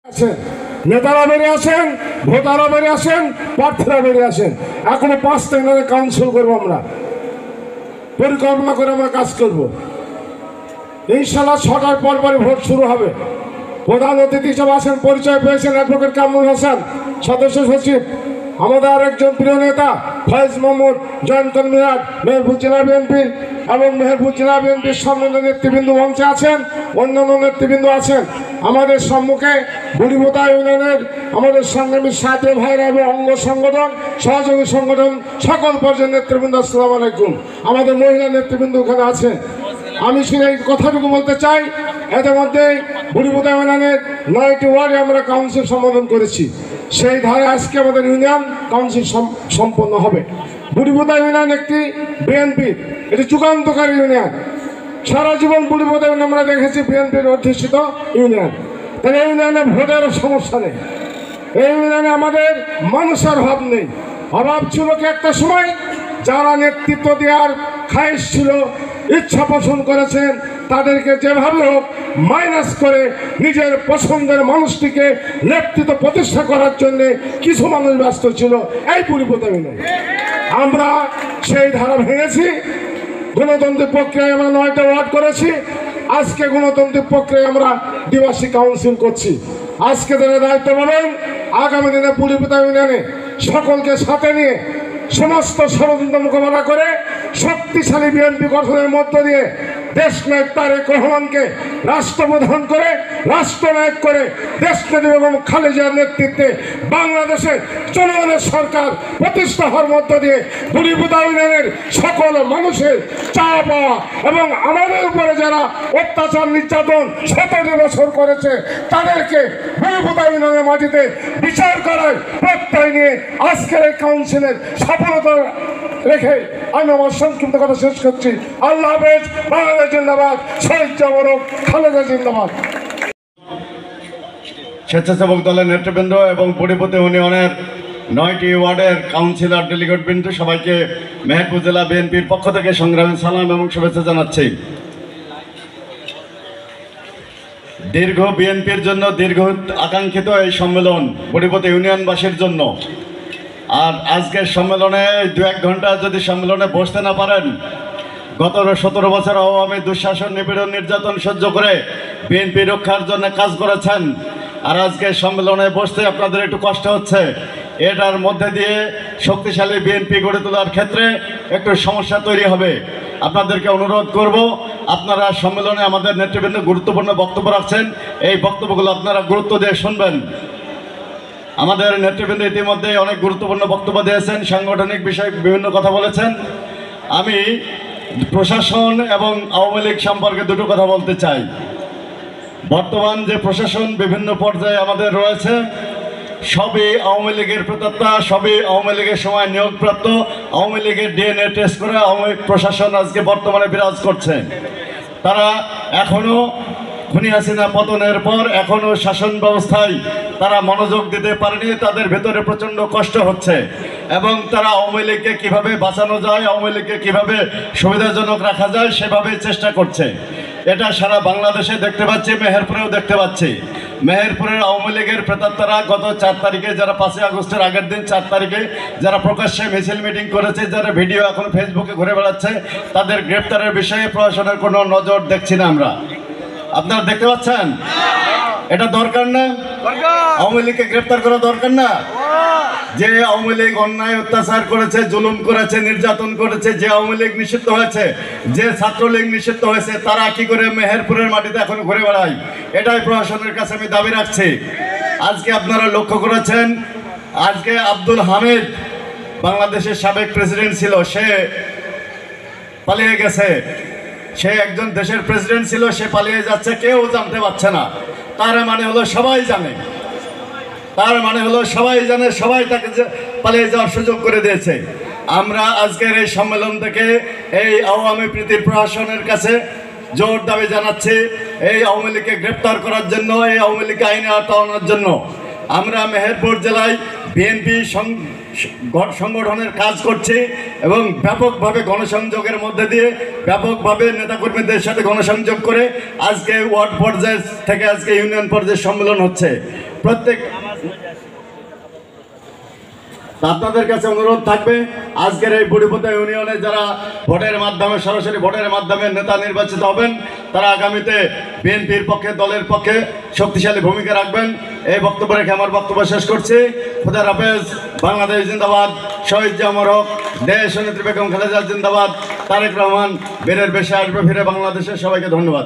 আছেন, নেতারা বেরিয়ে আসেন, ভোটাররা বেরিয়ে আসেন, প্রার্থীরা বেরিয়ে আসেন। এখনো 5 দিনের কাউন্সিল করবো, আমরা পরিকল্পনা করে আমরা কাজ করব। ইনশাল্লাহ 6টার পরপরই ভোট শুরু হবে। প্রধান অতিথি হিসেবে আসেন, পরিচয় পেয়েছেন অ্যাডভোকেট কামরুল হাসান, সদস্য সচিব। আমাদের আরেকজন প্রিয় নেতা ফয়েজ মোহাম্মদ, জয়েন্ট কনভেনর মেহেরপুর জেলা বিএনপি, এবং মেহেরপুর জেলা বিএনপির সম্মানিত নেতৃবৃন্দ মঞ্চে আছেন, অন্যান্য নেতৃবৃন্দ আছেন। আমাদের সম্মুখে বুড়িবোতা ইউনিয়নের আমাদের সংগ্রামী সাথী ভাইরা এবং অঙ্গ সংগঠন, সহযোগী সংগঠন, সকল পর্যায়ের নেতৃবৃন্দ, আসসালামু আলাইকুম। আমাদের মহিলা নেতৃবৃন্দ ওখানে আছেন। আমি শুধু এই কথাটুকু বলতে চাই, এদের মধ্যে বুড়িবোতা ইউনিয়নের 9টি ওয়ার্ডে আমরা কাউন্সিল সম্বোধন করেছি। সেই ধারে আজকে আমাদের ইউনিয়ন কাউন্সিল সম্পন্ন হবে। বুড়িবোতা ইউনিয়ন একটি বিএনপি, এটি যুগান্তকারী ইউনিয়ন। সারা জীবন বুড়িবোতা ইউনিয়ন আমরা দেখেছি বিএনপির অধ্যুষিত ইউনিয়ন। তাহলে এই ইউনিয়নে ভোটের সমস্যা নেই, এই ইউনিয়নে আমাদের মানুষের অভাব নেই। অভাব ছিল কি একটা সময়, যারা নেতৃত্ব দেওয়ার খায়েশ ছিল, ইচ্ছা পোষণ করেছেন, তাদেরকে যেভাবে হোক মাইনাস করে নিজের পছন্দের মানুষটিকে নেতৃত্ব প্রতিষ্ঠা করার জন্য কিছু মানুষ ব্যস্ত ছিল এই বুড়িবোতা ইউনিয়নে। আমরা সেই ধারা ভেঙেছি। গণতান্ত্রিক প্রক্রিয়ায় আমরা 9টা ওয়ার্ড করেছি। আজকে গণতান্ত্রিক প্রক্রিয়ায় আমরা দ্বিবার্ষিক কাউন্সিল করছি। আজকে যারা দায়িত্ব পাবেন, আগামী দিনে বুড়িবোতা ইউনিয়নে সকলকে সাথে নিয়ে সমস্ত ষড়যন্ত্র মোকাবেলা করে শক্তিশালী বিএনপি গঠনের মধ্য দিয়ে দেশনায়ক তারেক রহমানকে রাষ্ট্রপ্রধান করে, রাষ্ট্রনায়ক করে দেশনেত্রী বেগম খালেদা জিয়ার নেতৃত্বে বাংলাদেশে জনগণের সরকার প্রতিষ্ঠা হওয়ার মধ্য দিয়ে বুড়িবোতা ইউনিয়নের সকল মানুষের চাওয়া পাওয়া এবং আমাদের উপরে যারা অত্যাচার নির্যাতন 17 বছর করেছে তাদেরকে বুড়িবোতা ইউনিয়নের মাটিতে বিচার করার প্রত্যয় নিয়ে আজকের এই কাউন্সিলের সফলতা রেখে আমি আমার সংক্ষিপ্ত কথা শেষ করছি। আল্লাহ হাফেজ। বাংলাদেশ জিন্দাবাদ। শহীদ জবরক খালেদা জিন্দাবাদ। স্বেচ্ছাসেবক দলের নেতৃবৃন্দ এবং বুড়িবোতা ইউনিয়নের 9টি ওয়ার্ডের কাউন্সিলর, ডেলিগেট বৃন্দ, সবাইকে মেহেরপুর জেলা বিএনপির পক্ষ থেকে সংগ্রামী সালাম এবং শুভেচ্ছা জানাচ্ছি। দীর্ঘ বিএনপির জন্য দীর্ঘ আকাঙ্ক্ষিত এই সম্মেলন বুড়িবোতা ইউনিয়নবাসীর জন্য। আর আজকের সম্মেলনে 2-1 ঘন্টা যদি সম্মেলনে বসতে না পারেন, গত 17 বছর আওয়ামী দুঃশাসন, নিপীড়ন, নির্যাতন সহ্য করে বিএনপি রক্ষার জন্য কাজ করেছেন, আর আজকে সম্মেলনে বসতে আপনাদের একটু কষ্ট হচ্ছে, এটার মধ্যে দিয়ে শক্তিশালী বিএনপি গড়ে তোলার ক্ষেত্রে একটু সমস্যা তৈরি হবে। আপনাদেরকে অনুরোধ করব, আপনারা সম্মেলনে আমাদের নেতৃবৃন্দ গুরুত্বপূর্ণ বক্তব্য রাখছেন, এই বক্তব্যগুলো আপনারা গুরুত্ব দিয়ে শুনবেন। আমাদের নেতৃবৃন্দ ইতিমধ্যে অনেক গুরুত্বপূর্ণ বক্তব্য দিয়েছেন, সাংগঠনিক বিষয়ে বিভিন্ন কথা বলেছেন। আমি প্রশাসন এবং আওয়ামী লীগ সম্পর্কে দুটো কথা বলতে চাই। বর্তমান যে প্রশাসন বিভিন্ন পর্যায়ে আমাদের রয়েছে, সবই আওয়ামী লীগের প্রেতাত্মা, সবই আওয়ামী লীগের সময় নিয়োগপ্রাপ্ত, আওয়ামী লীগের ডিএনএ টেস্ট করে আওয়ামী প্রশাসন আজকে বর্তমানে বিরাজ করছে। তারা এখনও খুনি হাসিনা পতনের পর এখনও শাসন ব্যবস্থায় তারা মনোযোগ দিতে পারেনি। তাদের ভেতরে প্রচণ্ড কষ্ট হচ্ছে এবং তারা আওয়ামী লীগকে কীভাবে বাঁচানো যায়, আওয়ামী লীগকে কীভাবে সুবিধাজনক রাখা যায় সেভাবে চেষ্টা করছে। এটা সারা বাংলাদেশে দেখতে পাচ্ছি, মেহেরপুরেও দেখতে পাচ্ছি। মেহেরপুরের আওয়ামী লীগের প্রেতাত্মারা গত 4 তারিখে, যারা 5 আগস্টের আগের দিন 4 তারিখে যারা প্রকাশ্যে মিছিল মিটিং করেছে, যারা ভিডিও এখন ফেসবুকে ঘুরে বেড়াচ্ছে, তাদের গ্রেপ্তারের বিষয়ে প্রশাসনের কোনো নজর দেখছি না আমরা। আপনারা দেখতে পাচ্ছেন? এটা দরকার না? আওয়ামী লীগকে গ্রেপ্তার করা দরকার না? যে আওয়ামী লীগ অন্যায় অত্যাচার করেছে, জুলুম করেছে, নির্যাতন করেছে, যে আওয়ামী লীগ নিষিদ্ধ হয়েছে, যে ছাত্রলীগ নিষিদ্ধ হয়েছে, তারা কি করে মেহেরপুরের মাটিতে এখন ঘুরে বেড়ায়? এটাই প্রশাসনের কাছে আমি দাবি রাখছি। আজকে আপনারা লক্ষ্য করেছেন, আজকে আব্দুল হামিদ বাংলাদেশের সাবেক প্রেসিডেন্ট ছিল, সে পালিয়ে গেছে। সে একজন দেশের প্রেসিডেন্ট ছিল, সে পালিয়ে যাচ্ছে, কেউ জানতে পারছে না। তার মানে হলো সবাই জানে, তার মানে হলো সবাই জানে, সবাই তাকে পালিয়ে যাওয়ার সুযোগ করে দিয়েছে। আমরা আজকের এই সম্মেলন থেকে এই আওয়ামী প্রীতির প্রশাসনের কাছে জোর দাবি জানাচ্ছি, এই আওয়ামী লীগকে গ্রেপ্তার করার জন্য, এই আওয়ামী লীগকে আইনে আওতায় আনার জন্য। আমরা মেহেরপুর জেলায় বিএনপি সংগঠনের কাজ করছে এবং ব্যাপকভাবে গণসংযোগের মধ্যে দিয়ে ব্যাপকভাবে নেতাকর্মীদের সাথে গণসংযোগ করে আজকে ওয়ার্ড পর্যায় থেকে আজকে ইউনিয়ন পর্যায়ে সম্মেলন হচ্ছে। প্রত্যেক আপনাদের কাছে অনুরোধ থাকবে, আজকের এই বুড়িপোতা ইউনিয়নে যারা ভোটের মাধ্যমে সরাসরি ভোটের মাধ্যমে নেতা নির্বাচিত হবেন তারা আগামীতে বিএনপির পক্ষে দলের পক্ষে শক্তিশালী ভূমিকা রাখবেন। এই বক্তব্য রেখে আমার বক্তব্য শেষ করছি। খুদার হাফেজ। বাংলাদেশ জিন্দাবাদ। শহীদ জিয়া অমর হোক। দেশ নেত্রী বেগম খালেদা জিন্দাবাদ। তারেক রহমান বীরের বেশে আসবে ফিরে বাংলাদেশের। সবাইকে ধন্যবাদ।